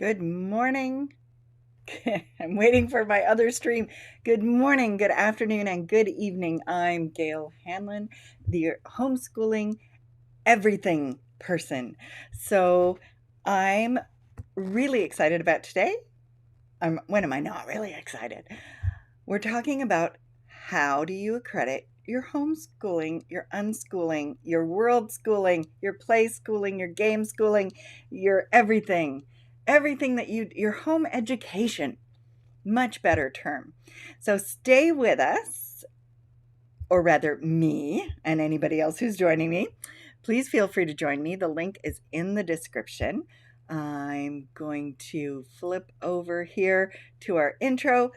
Good morning. I'm waiting for my other stream. Good morning, good afternoon, and good evening. I'm Gail Hanlon, the homeschooling everything person. So I'm really excited about today. When am I not really excited? We're talking about how do you accredit your homeschooling, your unschooling, your world schooling, your play schooling, your game schooling, your everything. Everything that your home education, much better term. So stay with us, or rather me and anybody else who's joining me. Please feel free to join me. The link is in the description. I'm going to flip over here to our intro.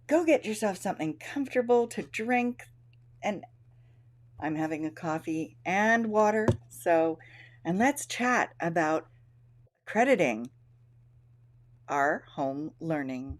Go get yourself something comfortable to drink, and I'm having a coffee and water. And let's chat about crediting our home learning.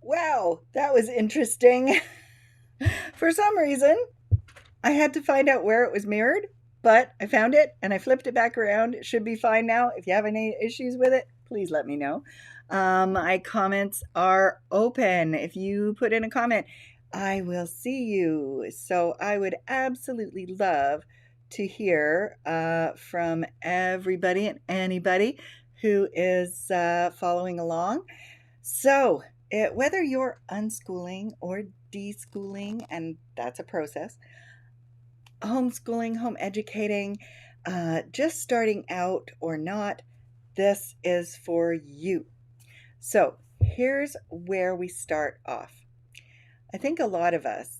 Wow, that was interesting. For some reason, I had to find out where it was mirrored, but I found it and I flipped it back around. It should be fine now. If you have any issues with it, please let me know. My comments are open. If you put in a comment, I will see you. So I would absolutely love to hear from everybody and anybody who is following along. So, whether you're unschooling or deschooling, and that's a process, homeschooling, home educating, just starting out or not, this is for you. So, here's where we start off. I think a lot of us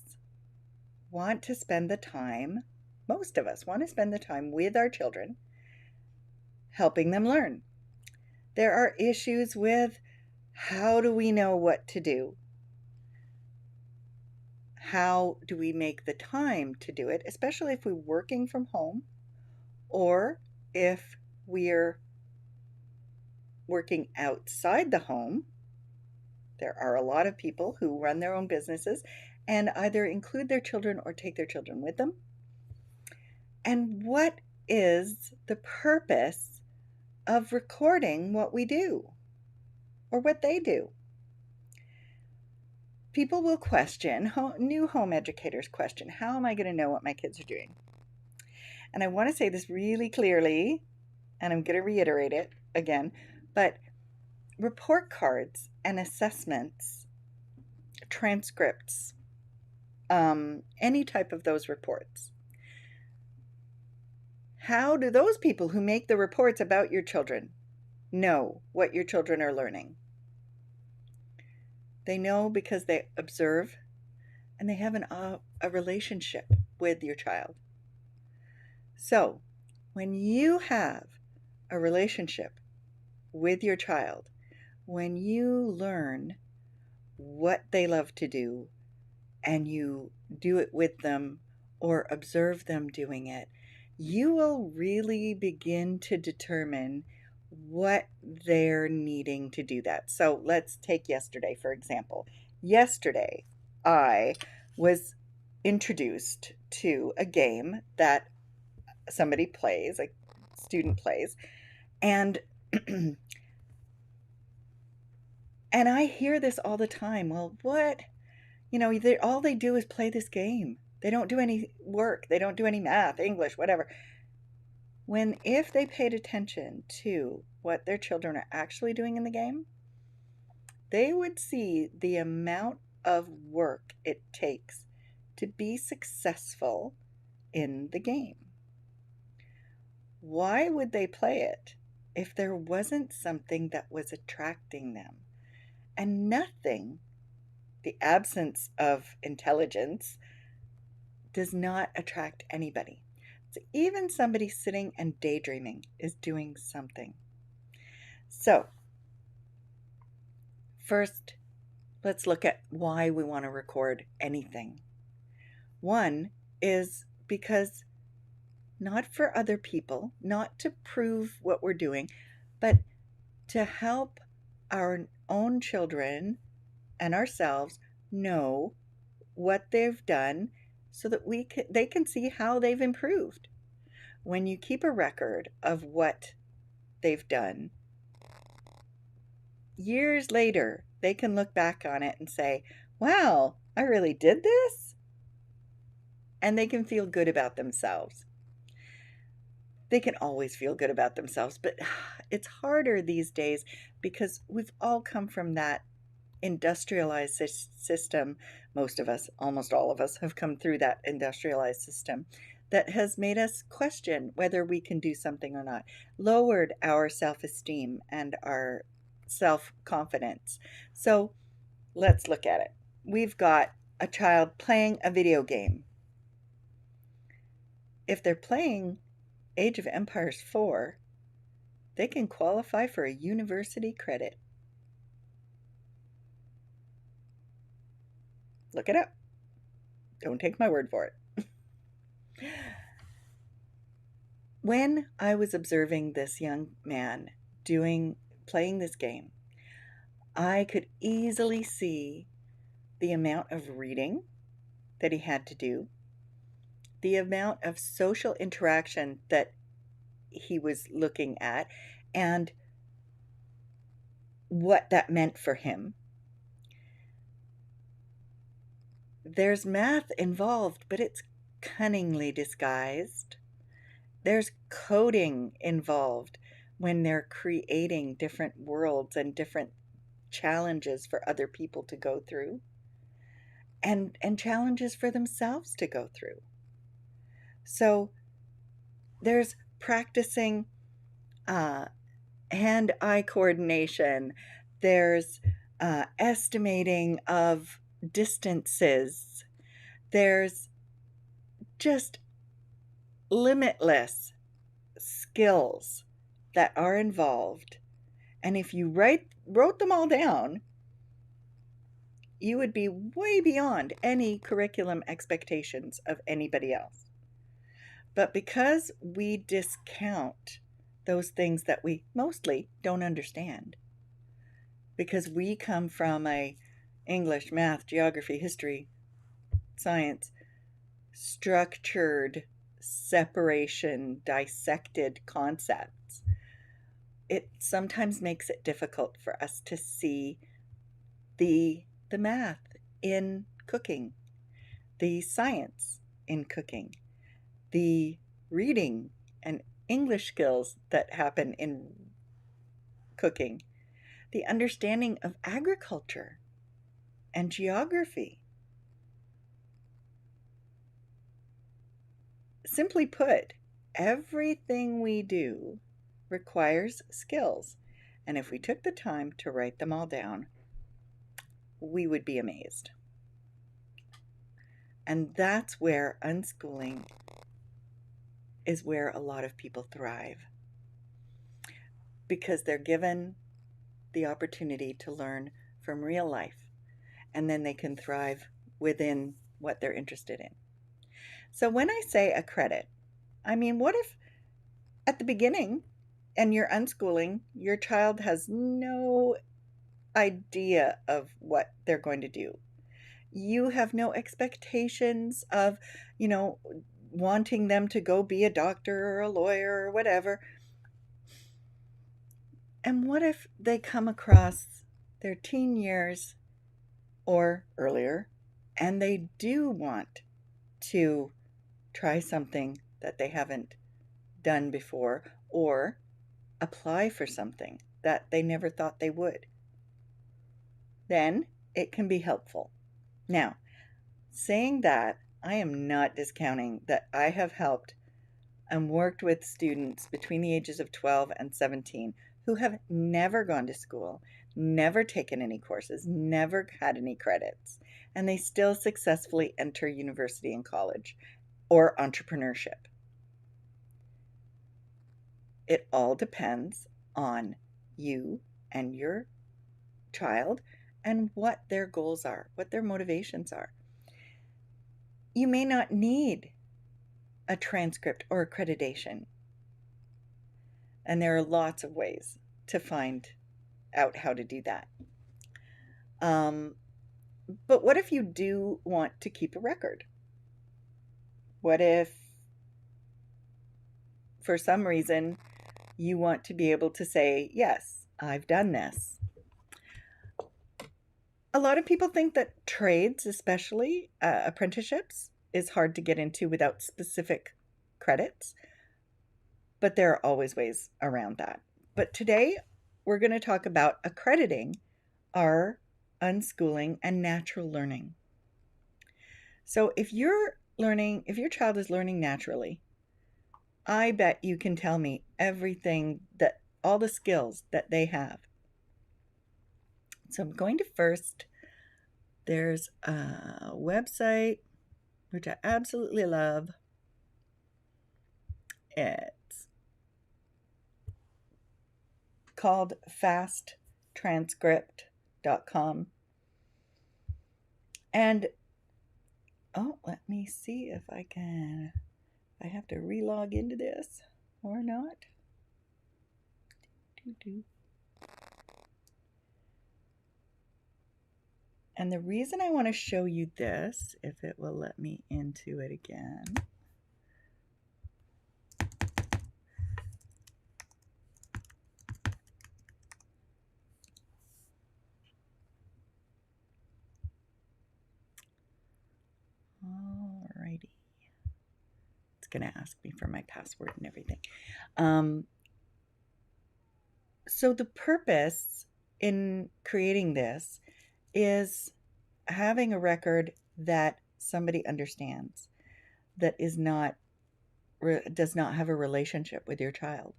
want to spend the time, most of us want to spend the time with our children, helping them learn. There are issues with how do we know what to do? How do we make the time to do it, especially if we're working from home or if we're working outside the home? There are a lot of people who run their own businesses and either include their children or take their children with them. And what is the purpose of recording what we do or what they do? People will question, new home educators question, how am I going to know what my kids are doing? And I want to say this really clearly, and I'm going to reiterate it again, but report cards and assessments, transcripts, any type of those reports. How do those people who make the reports about your children know what your children are learning? They know because they observe and they have a relationship with your child. So, when you have a relationship with your child, when you learn what they love to do and you do it with them or observe them doing it, you will really begin to determine what they're needing to do that. So let's take yesterday, for example. Yesterday, I was introduced to a game that somebody plays, a student plays, and and I hear this all the time. Well, what? All they do is play this game. They don't do any work. They don't do any math, English, whatever. When if they paid attention to what their children are actually doing in the game, they would see the amount of work it takes to be successful in the game. Why would they play it if there wasn't something that was attracting them? And nothing, the absence of intelligence, does not attract anybody. So even somebody sitting and daydreaming is doing something. So first, let's look at why we want to record anything. One is because not for other people, not to prove what we're doing, but to help our own children and ourselves know what they've done so that they can see how they've improved. When you keep a record of what they've done, years later, they can look back on it and say, wow, I really did this? And they can feel good about themselves. They can always feel good about themselves, but it's harder these days because we've all come from that industrialized system. Most of us, almost all of us, have come through that industrialized system that has made us question whether we can do something or not, lowered our self-esteem and our self-confidence. So let's look at it. We've got a child playing a video game. If they're playing Age of Empires 4, they can qualify for a university credit. Look it up. Don't take my word for it. When I was observing this young man playing this game, I could easily see the amount of reading that he had to do, the amount of social interaction that he was looking at, and what that meant for him. There's math involved, but it's cunningly disguised. There's coding involved when they're creating different worlds and different challenges for other people to go through, and challenges for themselves to go through. So there's practicing hand-eye coordination. There's estimating of distances. There's just limitless skills that are involved. And if you wrote them all down, you would be way beyond any curriculum expectations of anybody else. But because we discount those things that we mostly don't understand, because we come from a English, math, geography, history, science, structured separation, dissected concepts, it sometimes makes it difficult for us to see the math in cooking, the science in cooking, the reading and English skills that happen in cooking, the understanding of agriculture and geography. Simply put, everything we do requires skills. And if we took the time to write them all down, we would be amazed. And that's where unschooling is where a lot of people thrive, because they're given the opportunity to learn from real life, and then they can thrive within what they're interested in. So when I say Accredit, I mean, what if at the beginning and you're unschooling, your child has no idea of what they're going to do? You have no expectations of, wanting them to go be a doctor or a lawyer or whatever. And what if they come across their teen years or earlier and they do want to try something that they haven't done before, or apply for something that they never thought they would? Then it can be helpful. Now, saying that, I am not discounting that I have helped and worked with students between the ages of 12 and 17 who have never gone to school, never taken any courses, never had any credits, and they still successfully enter university and college or entrepreneurship. It all depends on you and your child and what their goals are, what their motivations are. You may not need a transcript or accreditation, and there are lots of ways to find out how to do that. But what if you do want to keep a record? What if, for some reason, you want to be able to say, yes, I've done this? A lot of people think that trades, especially apprenticeships, is hard to get into without specific credits, but there are always ways around that. But today, we're going to talk about accrediting our unschooling and natural learning. So if your child is learning naturally, I bet you can tell me all the skills that they have. So I'm going to there's a website which I absolutely love. It's called fasttranscript.com. And let me see if I have to relog into this or not. And the reason I want to show you this, if it will let me into it again. Alrighty. It's going to ask me for my password and everything. So the purpose in creating this is having a record that somebody understands, that does not have a relationship with your child.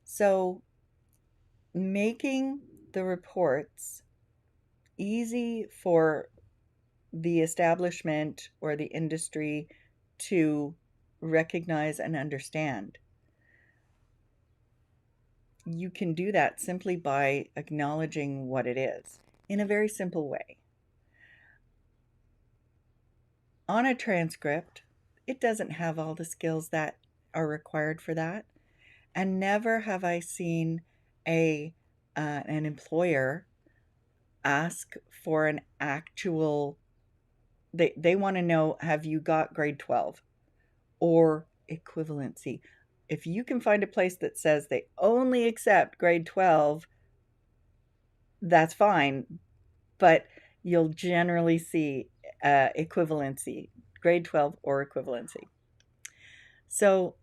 So making the reports easy for the establishment or the industry to recognize and understand. You can do that simply by acknowledging what it is in a very simple way. On a transcript, it doesn't have all the skills that are required for that. And never have I seen an employer ask for an actual, they want to know, have you got grade 12 or equivalency? If you can find a place that says they only accept grade 12, that's fine, but you'll generally see equivalency, grade 12 or equivalency. So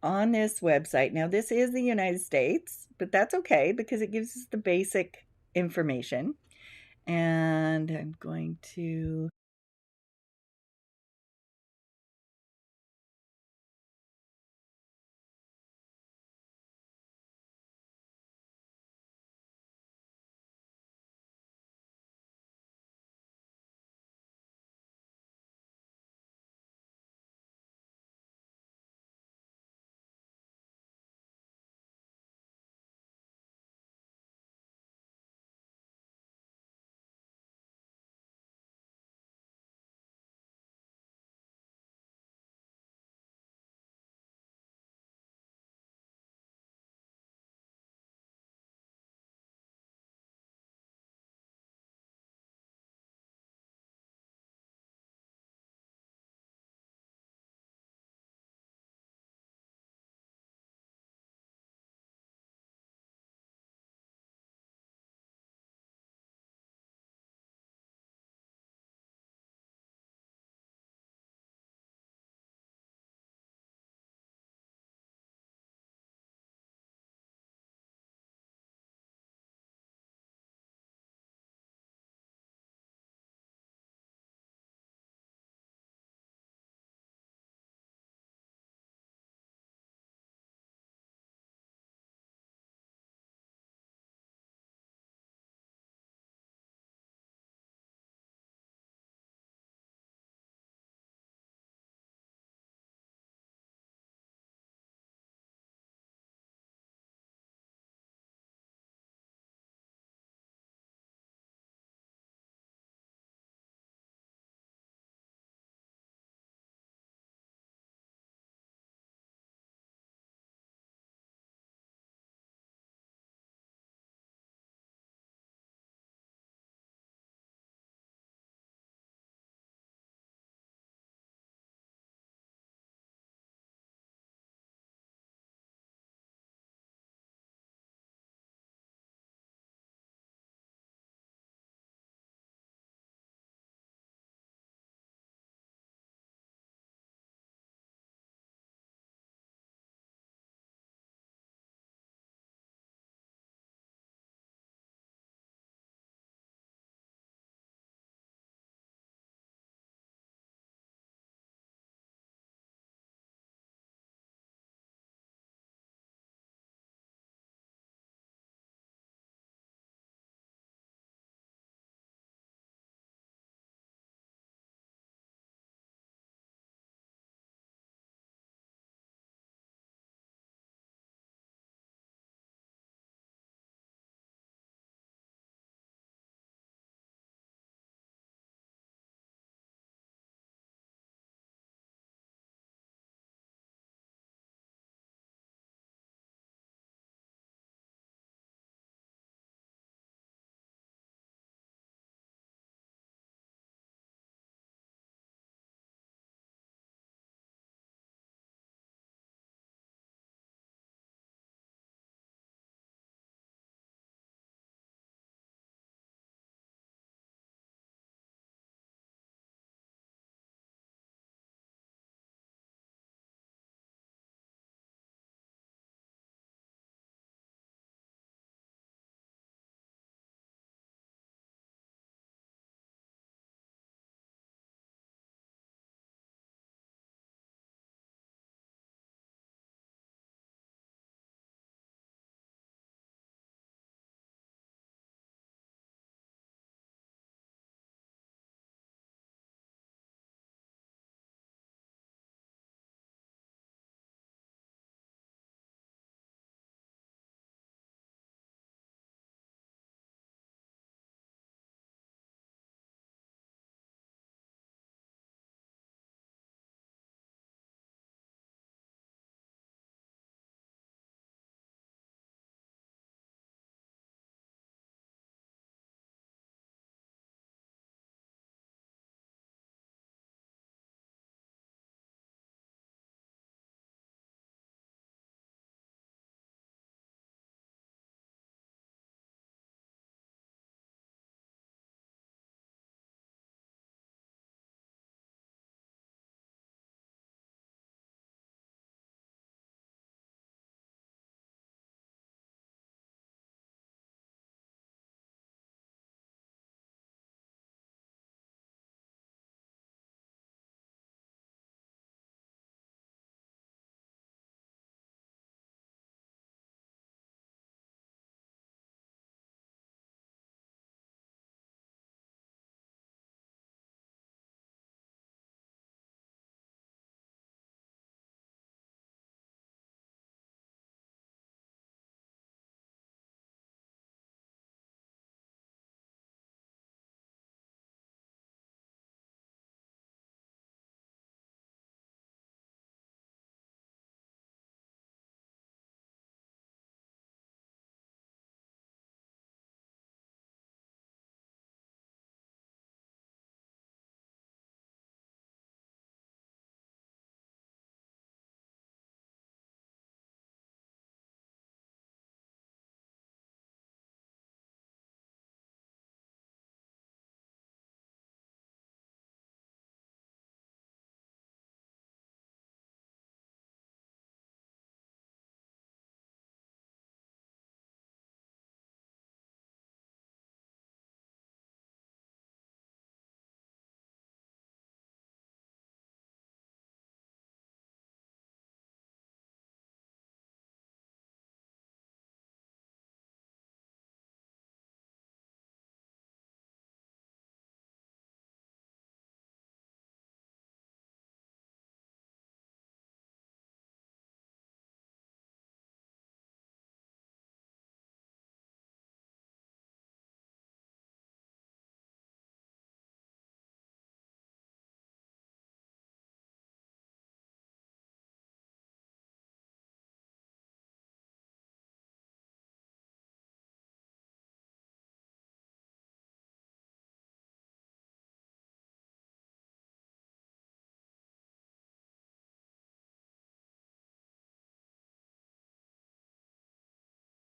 on this website, now this is the United States, but that's okay because it gives us the basic information. And I'm going to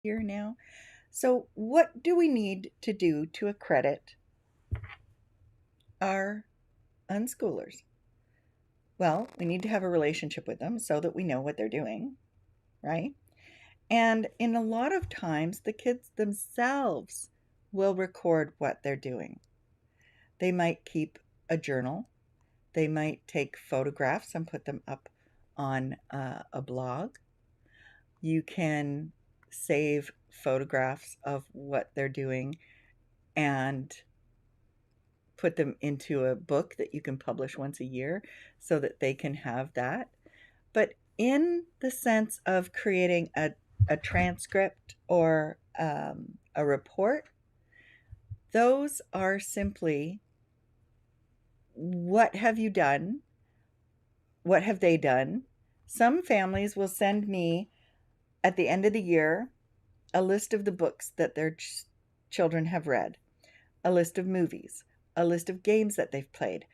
here now. So, what do we need to do to accredit our unschoolers? Well, we need to have a relationship with them so that we know what they're doing, right? And in a lot of times, the kids themselves will record what they're doing. They might keep a journal, they might take photographs and put them up on a blog. You can save photographs of what they're doing and put them into a book that you can publish once a year so that they can have that. But in the sense of creating a transcript or a report, those are simply what have you done? What have they done? Some families will send me at the end of the year a list of the books that their children have read, a list of movies, a list of games that they've played,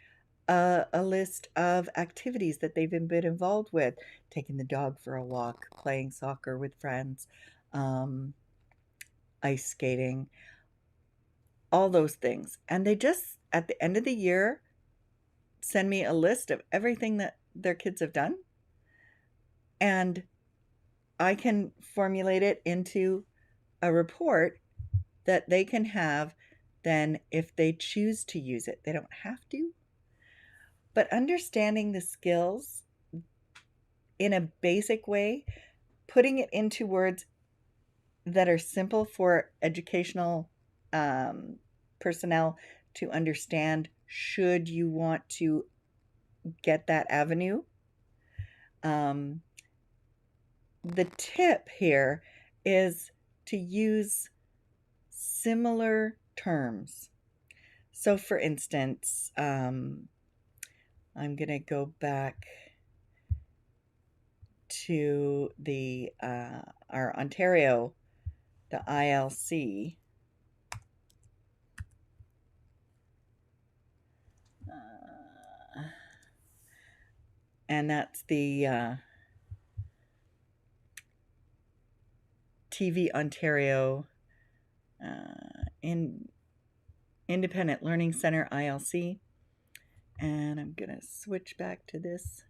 a list of activities that they've been involved with, taking the dog for a walk, playing soccer with friends, um, ice skating, all those things. And they just, at the end of the year, send me a list of everything that their kids have done. And I can formulate it into a report that they can have then if they choose to use it. They don't have to, but understanding the skills in a basic way, putting it into words that are simple for educational personnel to understand should you want to get that avenue. The tip here is to use similar terms. So, for instance, I'm going to go back to the our Ontario, the ILC. And that's the TV Ontario in Independent Learning Center ILC. And I'm going to switch back to this.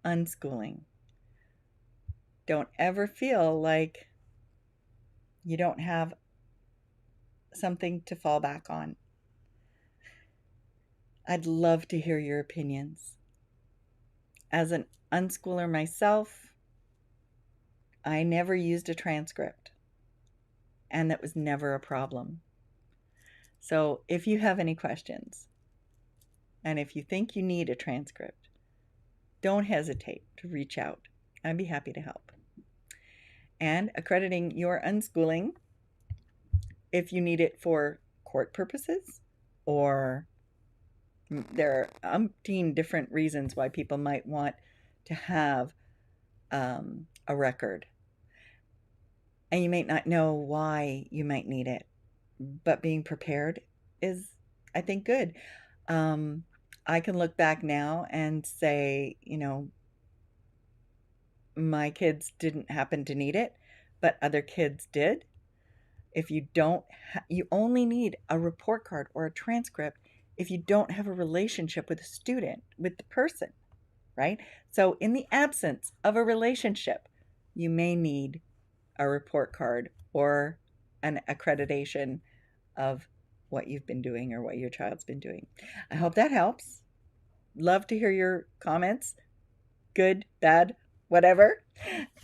unschooling. Don't ever feel like you don't have something to fall back on. I'd love to hear your opinions. As an unschooler myself, I never used a transcript, and that was never a problem. So if you have any questions, and if you think you need a transcript, don't hesitate to reach out. I'd be happy to help. And accrediting your unschooling, if you need it for court purposes, or there are umpteen different reasons why people might want to have a record. And you might not know why you might need it, but being prepared is, I think, good. I can look back now and say, my kids didn't happen to need it, but other kids did. If you don't, you only need a report card or a transcript if you don't have a relationship with a student, with the person, right? So in the absence of a relationship, you may need a report card or an accreditation of what you've been doing or what your child's been doing. I hope that helps. Love to hear your comments, good, bad, whatever,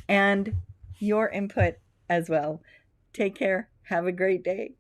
and your input as well. Take care. Have a great day.